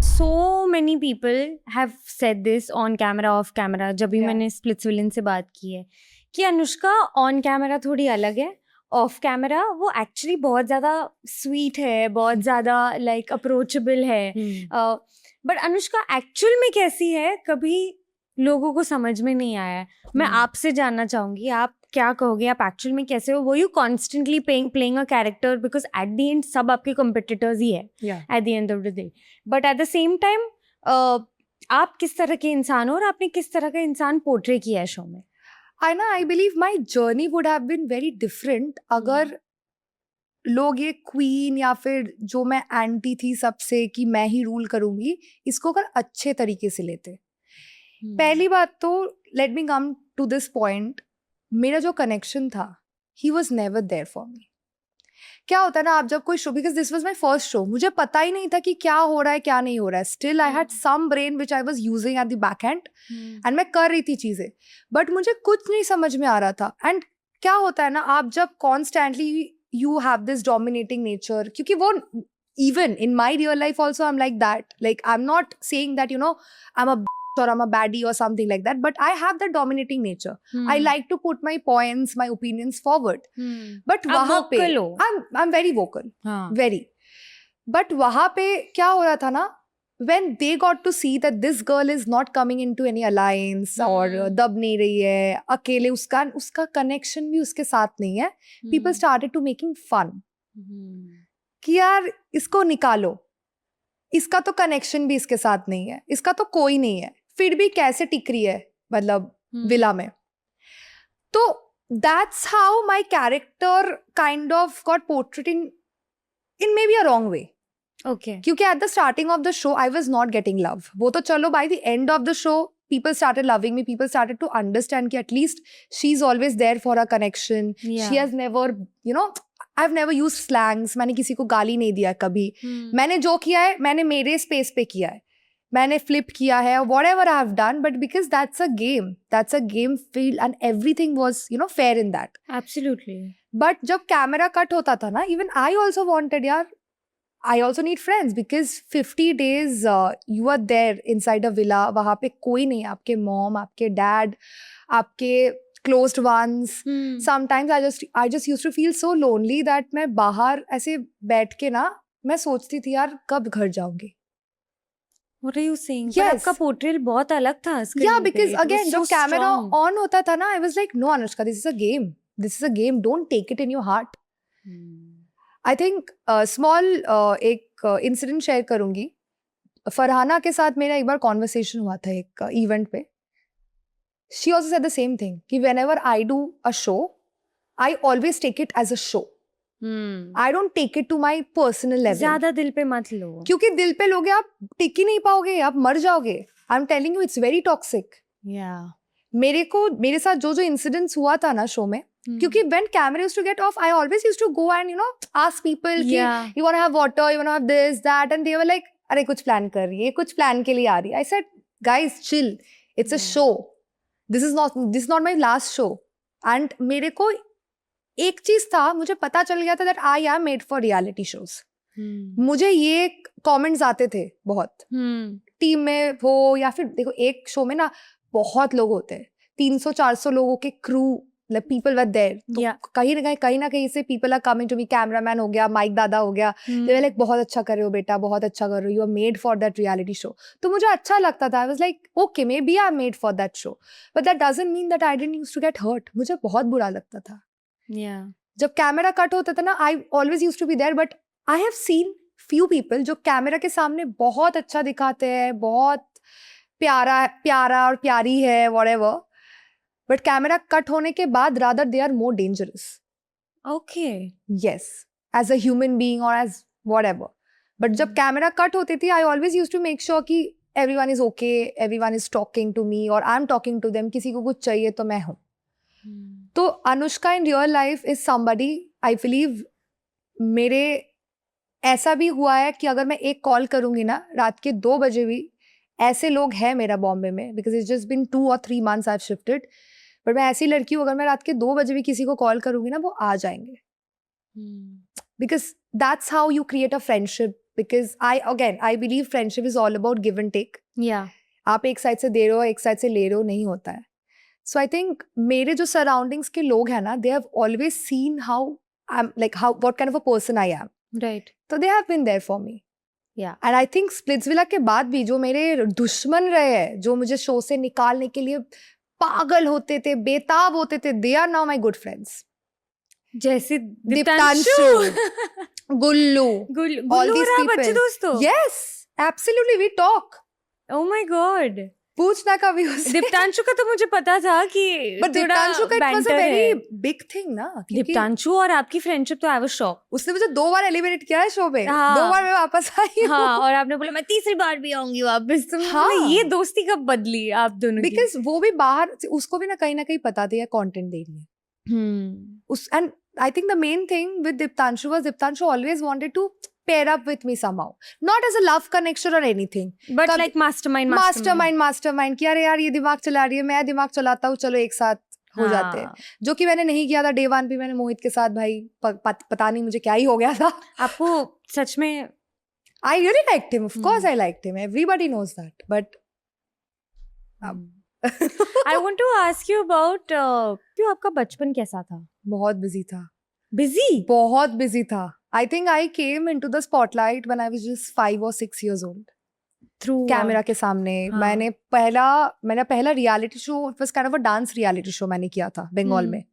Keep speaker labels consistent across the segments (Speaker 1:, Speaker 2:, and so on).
Speaker 1: So many people have said this on camera, off camera. जब भी
Speaker 2: Yeah.
Speaker 1: मैंने splits villain से बात की है कि अनुष्का ऑन कैमरा थोड़ी अलग है, ऑफ कैमरा वो एक्चुअली बहुत ज़्यादा स्वीट है, बहुत ज़्यादा लाइक अप्रोचेबल है. बट अनुष्का एक्चुअल में कैसी है कभी लोगों को समझ में नहीं आया है. मैं आपसे जानना चाहूंगी, आप क्या कहोगे, आप एक्चुअल में कैसे हो? वो you constantly playing a character because at the end सब आपके कॉम्पिटिटर्स ही है at the end of the day. But at the same time आप किस तरह के इंसान हो और आपने किस तरह का इंसान पोर्ट्रे किया है शो में?
Speaker 2: I believe my journey would have been very different अगर लोग ये क्वीन या फिर जो मैं एंटी थी सबसे कि मैं ही रूल करूंगी, इसको अगर अच्छे तरीके से लेते. पहली बात तो let me come to this point, मेरा जो कनेक्शन था ही was never there for me. क्या होता है ना, आप जब कोई show, because this was my first show, मुझे पता ही नहीं था कि क्या हो रहा है क्या नहीं हो रहा है. Still I had some brain which I was using at the back end and मैं कर रही थी चीजें, बट मुझे कुछ नहीं समझ में आ रहा था. एंड क्या होता है ना, आप जब constantly you have this dominating nature, क्योंकि वो even in my real life also I'm like that. Like I'm not saying that, you know, I'm a or I'm a baddie or something like that, but I have that dominating nature. I like to put my points, my opinions forward. But वहाँ पे I'm very vocal, very. But वहाँ पे क्या हो रहा था ना, when they got to see that this girl is not coming into any alliance और दब नहीं रही है, अकेले उसका connection भी उसके साथ नहीं है, people started to making fun. कि यार इसको निकालो, इसका तो कनेक्शन भी इसके साथ नहीं है, इसका तो कोई नहीं है, फिर भी कैसे टिक रही है मतलब विला में. तो that's how my character kind of got portrait in may be a wrong way.
Speaker 1: Okay,
Speaker 2: क्योंकि at the starting of the show I was not getting love. वो तो चलो by the end of the show people started loving me, people started to understand कि at least she's always there for a connection. She has never, you know, I've never used slangs. मैंने किसी को गाली नहीं दिया कभी. मैंने जो किया है मैंने मेरे स्पेस पे किया है, मैंने फ्लिप किया है, whatever I have done, but because that's a game field and everything was, you know, fair in that.
Speaker 1: Absolutely.
Speaker 2: But जब कैमरा कट होता था ना, even I also wanted, यार, I also need friends because 50 days you are there inside a villa. वहाँ पे कोई नहीं, आपके mom, आपके dad, आपके closed ones. Sometimes I just used to feel so lonely that मैं बाहर ऐसे बैठ के ना मैं सोचती थी यार कब घर जाऊंगी.
Speaker 1: What are you saying?
Speaker 2: Yes.
Speaker 1: आपका पोर्ट्रेल बहुत अलग था screen
Speaker 2: Yeah,
Speaker 1: पे.
Speaker 2: because
Speaker 1: It was
Speaker 2: again
Speaker 1: so
Speaker 2: जब कैमरा
Speaker 1: strong.
Speaker 2: on होता था ना, I was like, no Anushka, this is a game. This is a game. Don't take it in your heart. I think small एक incident share करूंगी. फरहाना के साथ मेरा एक बार कॉन्वर्सेशन हुआ था एक इवेंट पे. She also said the same thing कि whenever I do a show I always take it as a show. I don't take it to my personal level.
Speaker 1: ज्यादा दिल पे मत लो,
Speaker 2: क्योंकि दिल पे लोगे आप टिक ही नहीं पाओगे, आप मर जाओगे. I am telling you, it's very toxic. मेरे साथ जो इंसिडेंट्स हुआ था ना शो में, क्योंकि when camera used to get off, I always used to go and, you know, ask people कि you want to have water, you want to have this, that, and they were like, अरे कुछ plan कर रही है, कुछ plan के लिए आ रही है. I said, guys, chill. It's a show. This is not my last show. And मेरे को एक चीज था, मुझे पता चल गया था that I am made for reality shows. मुझे ये कमेंट्स आते थे बहुत, टीम में हो या फिर देखो एक शो में ना बहुत लोग होते हैं, 300-400 लोगों के crew, like people were there. तो कहीं ना कहीं से people are coming to me, cameraman हो गया, माइक दादा हो गया, they were like बहुत अच्छा कर रहे हो बेटा, बहुत अच्छा कर रहे हो, you are made for that reality show. तो मुझे अच्छा लगता था. I was like, okay, maybe I'm made for that show, but that doesn't mean that I didn't used to get hurt. मुझे बहुत बुरा लगता था. जब कैमरा कट होता था ना, I always used to be there, but I have seen few people जो कैमरा के सामने बहुत अच्छा दिखाते हैं, बहुत प्यारा और प्यारी है, whatever. बट कैमरा कट होने के बाद rather they are more dangerous.
Speaker 1: Okay,
Speaker 2: yes, as a human being और एज व्हाटएवर. बट जब कैमरा कट होती थी, I always used to make sure कि everyone is okay, everyone is talking to me और I am talking to them. किसी को कुछ चाहिए तो मैं हूँ. तो Anushka in real life is somebody, I believe, मेरे ऐसा भी हुआ है कि अगर मैं एक कॉल करूंगी ना रात के 2 बजे भी, ऐसे लोग हैं मेरा बॉम्बे में, because it's just been 2 or 3 months I have shifted. But मैं ऐसी लड़की हूँ, अगर मैं रात के 2 बजे भी किसी को कॉल करूंगी ना, वो आ जाएंगे. Because that's how you create a friendship, because I believe friendship is all about give and take.
Speaker 1: Yeah.
Speaker 2: आप एक साइड से दे रहे हो, एक साइड से ले रहे हो, नहीं होता है. So I think मेरे जो surroundings के लोग हैं ना, they have always seen what kind of a person I am.
Speaker 1: Right.
Speaker 2: So they have been there for me.
Speaker 1: Yeah.
Speaker 2: And I think Splitsvilla के बाद भी जो मेरे दुश्मन रहे हैं, जो मुझे शो से निकालने के लिए पागल होते थे, बेताब होते थे, they are now my good friends.
Speaker 1: जैसे
Speaker 2: दीप्तांशु, गुल्लू,
Speaker 1: गुल्लू
Speaker 2: all
Speaker 1: और
Speaker 2: these
Speaker 1: आप
Speaker 2: people.
Speaker 1: अच्छे दोस्त हो?
Speaker 2: Yes, absolutely, we talk.
Speaker 1: Oh my God.
Speaker 2: पूछना कभी उससे.
Speaker 1: दीप्तांशु का तो मुझे पता था कि
Speaker 2: But
Speaker 1: थोड़ा
Speaker 2: दीप्तांशु का it was a
Speaker 1: banter
Speaker 2: very
Speaker 1: है.
Speaker 2: big thing ना. क्योंकि
Speaker 1: दीप्तांशु और आपकी फ्रेंडशिप तो आई वाज शॉक.
Speaker 2: उसने मुझे 2 बार एलिमिनेट किया है शो पे.
Speaker 1: हाँ.
Speaker 2: 2 बार मैं वापस आई हूँ.
Speaker 1: हाँ, और आपने बोला मैं तीसरी बार भी आऊंगी वापस. तो
Speaker 2: हाँ.
Speaker 1: ये दोस्ती कब बदली आप दोनों की?
Speaker 2: Because वो भी बाहर, उसको भी ना कहीं पता था ये कंटेंट दे रही है. And I think the main thing with Diptanshu was Diptanshu always wanted to pair up with me somehow. Not as a love connection or anything.
Speaker 1: But like
Speaker 2: mastermind कि अरे यार ये दिमाग चला रही है, मैं दिमाग चलाता हूँ, चलो एक साथ हो जाते हैं. जो कि मैंने नहीं किया था. डे 1 भी मैंने मोहित के साथ भाई पता नहीं मुझे क्या ही हो गया था.
Speaker 1: आपको सच में
Speaker 2: I really liked him. Of course I liked him. Everybody knows that. But
Speaker 1: I want to ask you about क्यों आपका बचपन कैसा था?
Speaker 2: बहुत बिजी था.
Speaker 1: Busy?
Speaker 2: बहुत बिजी था. I think I came into the spotlight when I was just 5 or 6 years old.
Speaker 1: Through
Speaker 2: camera के सामने. मैंने पहला reality show, it was kind of a dance reality show मैंने किया था बंगाल में.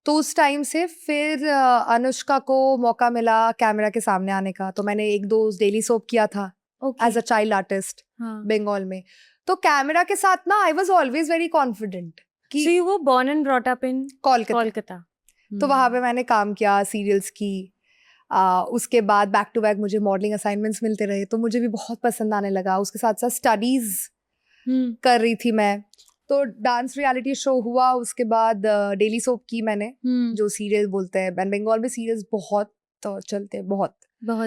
Speaker 2: तो उस टाइम से फिर अनुष्का को मौका मिला कैमरा के सामने आने का. तो मैंने 1-2 डेली सोप किया था as a child artist Bengal में. तो कैमरा के साथ ना I was always very confident.
Speaker 1: So you were born and brought up in
Speaker 2: Kolkata. तो वहाँ पे मैंने काम किया, सीरियल्स की. उसके बाद बैक टू बैक मुझे मॉडलिंग असाइनमेंट्स मिलते रहे, तो मुझे भी बहुत पसंद आने लगा. उसके साथ साथ स्टडीज कर रही थी मैं. तो डांस रियलिटी शो हुआ, उसके बाद डेली सोप की मैंने, जो सीरियल बोलते हैं. बंगाल में सीरियल्स बहुत चलते हैं, बहुत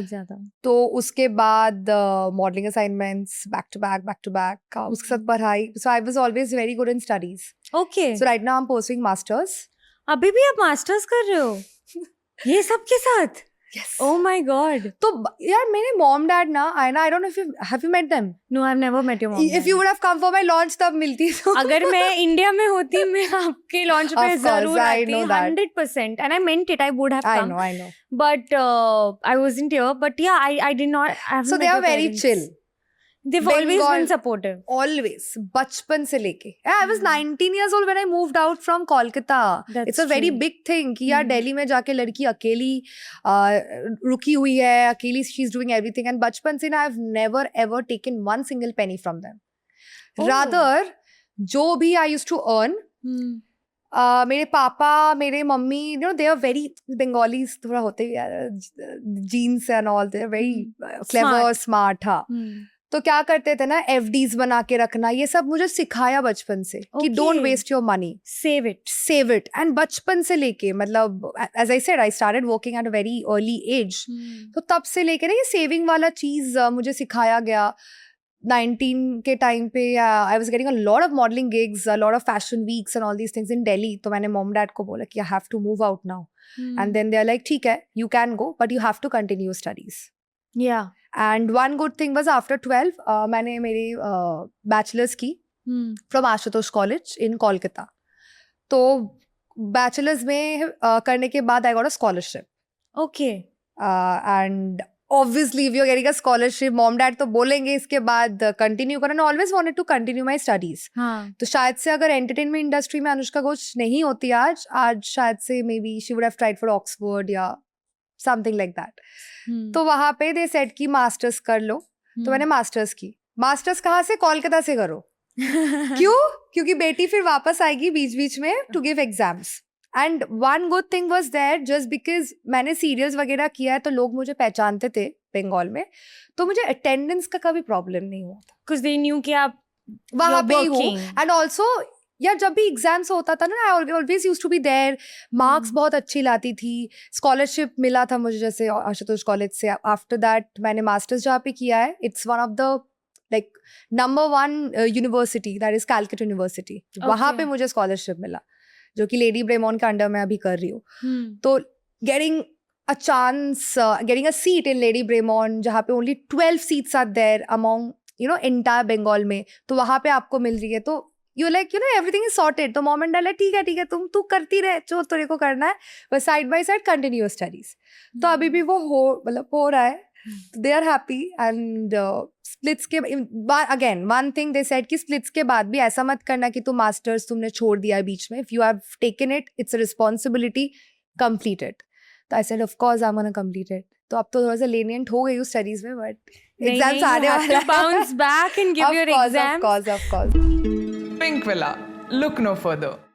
Speaker 1: ज्यादा.
Speaker 2: तो उसके बाद modelling assignments back to back. उसके साथ पढ़ाई. So I was always very good in studies.
Speaker 1: Okay.
Speaker 2: So right now I am pursuing masters.
Speaker 1: अभी भी आप मास्टर्स कर रहे हो? ये सब के साथ?
Speaker 2: Yes.
Speaker 1: Oh my God.
Speaker 2: तो यार मेरे मॉम डैड ना आए ना, I don't know if have you met them?
Speaker 1: No, I've never met your mom.
Speaker 2: If you would have come for my launch तब मिलती तो.
Speaker 1: अगर मैं इंडिया में होती मैं आपके लॉन्च पे जरूर आती. 100%. And I meant it. I would have come.
Speaker 2: I know.
Speaker 1: But I wasn't here. But yeah, I did not.
Speaker 2: So they are very chill.
Speaker 1: They've always been supportive.
Speaker 2: Always. बचपन से लेके. I was 19 years old when I moved out from Kolkata. It's a very big thing कि यार दिल्ली में जाके लड़की अकेली रुकी हुई है, अकेली she's doing everything. And बचपन से ना I've never ever taken one single penny from them. Rather, जो भी I used to earn, मेरे पापा, मेरे mummy, you know, they are very Bengalis थोड़ा होते हैं यार, jeans and all, they are very clever, smart. हाँ. तो क्या करते थे ना, FDs बना के रखना, ये सब मुझे सिखाया बचपन से कि don't waste your money, save it. And बचपन से लेके, मतलब as I said I started working at a very early age. तो तब से लेके ना ये सेविंग वाला चीज मुझे सिखाया गया. 19 के टाइम पे I was getting a lot of modelling gigs, a lot of fashion weeks and all these things in Delhi. तो मैंने मॉम डैड को बोला कि I have to move out now. And then they are like ठीक है, you can go but you have to continue studies.
Speaker 1: Yeah.
Speaker 2: And one good thing was after 12, मैंने मेरी bachelor's की from Ashutosh college in Kolkata. तो bachelor's में करने के बाद I got a scholarship.
Speaker 1: Okay.
Speaker 2: And obviously if you're getting a scholarship, mom dad तो बोलेंगे इसके बाद continue करो. I always wanted to continue my studies.
Speaker 1: हाँ.
Speaker 2: तो शायद से अगर entertainment industry में अनुष्का घोष नहीं होती आज शायद से maybe she would have tried for Oxford या something like that. तो वहां पे दे सेट की मास्टर्स कर लो. तो मैंने मास्टर्स की. मास्टर्स कहाँ से? कोलकाता से करो. क्यों? क्योंकि बेटी फिर वापस आएगी बीच बीच में to give exams. And one good thing was there, just because मैंने सीरियल्स वगैरह किया है तो लोग मुझे पहचानते थे बंगाल में, तो मुझे अटेंडेंस का कभी प्रॉब्लम नहीं हुआ था.
Speaker 1: बिकॉज दे न्यू कि आप
Speaker 2: वहां पे ही हूँ. एंड ऑल्सो यार जब भी एग्जाम्स होता था ना, I always used to be there. Marks बहुत अच्छी लाती थी. स्कॉलरशिप मिला था मुझे जैसे आशुतोष कॉलेज से. आफ्टर दैट मैंने मास्टर्स जहाँ पे किया है, it's one of the like number 1 university, that is Calcutta university. वहाँ पे मुझे स्कॉलरशिप मिला, जो कि लेडी ब्रेमॉन के अंडर में अभी कर रही हूँ. तो getting a chance getting a seat in Lady Bremont जहाँ पे only 12 seats are there among entire Bengal में, तो वहाँ पे आपको मिल रही है, तो you're like everything is sorted. तो mom and dad ठीक है तू करती रहे जो तेरे को करना है, बस side by side continue your studies. तो अभी भी वो हो रहा है. They are happy. And splits के again one thing they said कि splits के बाद भी ऐसा मत करना कि तुम masters तुमने छोड़ दिया है बीच में. If you have taken it, it's a responsibility, complete it. तो I said of course I'm gonna complete it. तो अब तो थोड़ा सा lenient हो गई हूँ studies में, but exams आने वाला है.
Speaker 1: Bounce back and give your exams.
Speaker 2: Of course.
Speaker 3: Pink Villa, look no further.